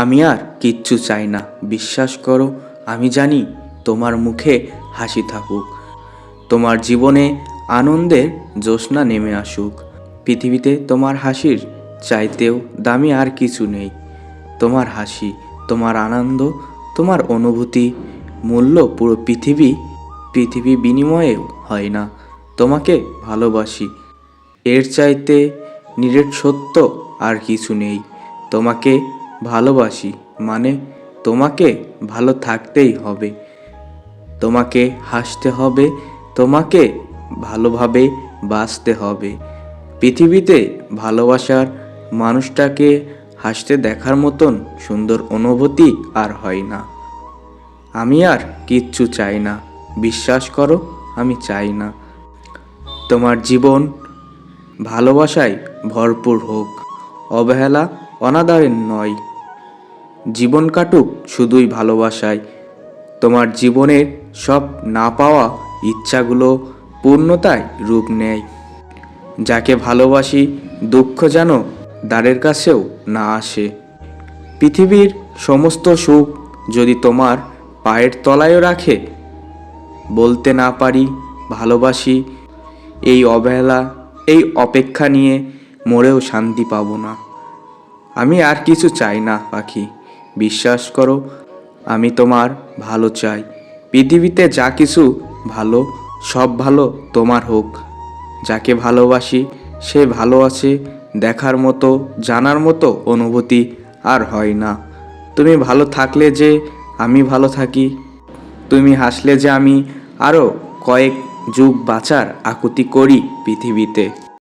আমি আর কিচ্ছু চাই না, বিশ্বাস করো। আমি জানি তোমার মুখে হাসি থাকুক, তোমার জীবনে আনন্দের জ্যোৎস্না নেমে আসুক। পৃথিবীতে তোমার হাসির চাইতেও দামি আর কিছু নেই। তোমার হাসি, তোমার আনন্দ, তোমার অনুভূতি মূল্য পুরো পৃথিবী বিনিময়েও হয় না। তোমাকে ভালোবাসি, এর চাইতে নিরেট সত্য আর কিছু নেই। তোমাকে ভালোবাসি মানে তোমাকে ভালো থাকতেই হবে, তোমাকে হাসতে হবে, তোমাকে ভালোভাবে বাঁচতে হবে। পৃথিবীতে ভালোবাসার মানুষটাকে হাসতে দেখার মতন সুন্দর অনুভূতি আর হয় না। আমি আর কিচ্ছু চাই না, বিশ্বাস করো, আমি চাই না। তোমার জীবন ভালোবাসায় ভরপুর হোক, অবহেলা অনাদরের নয়। জীবন কাটুক শুধুই ভালোবাসায়। তোমার জীবনের সব না পাওয়া ইচ্ছাগুলো পূর্ণতায় রূপ নেয়। যাকে ভালোবাসি দুঃখ যেন দ্বারের কাছেও না আসে। পৃথিবীর সমস্ত সুখ যদি তোমার পায়ের তলায়ও রাখে, বলতে না পারি ভালোবাসি, এই অবহেলা, এই অপেক্ষা নিয়ে মরেও শান্তি পাবো না। আমি আর কিছু চাই না পাখি, বিশ্বাস করো, আমি তোমার ভালো চাই। পৃথিবীতে যা কিছু ভালো, সব ভালো তোমার হোক। যাকে ভালোবাসি সে ভালো আছে, দেখার মতো, জানার মতো অনুভূতি আর হয় না। তুমি ভালো থাকলে যে আমি ভালো থাকি, তুমি হাসলে যে আমি আরও কয়েক যুগ বাঁচার আকুতি করি পৃথিবীতে।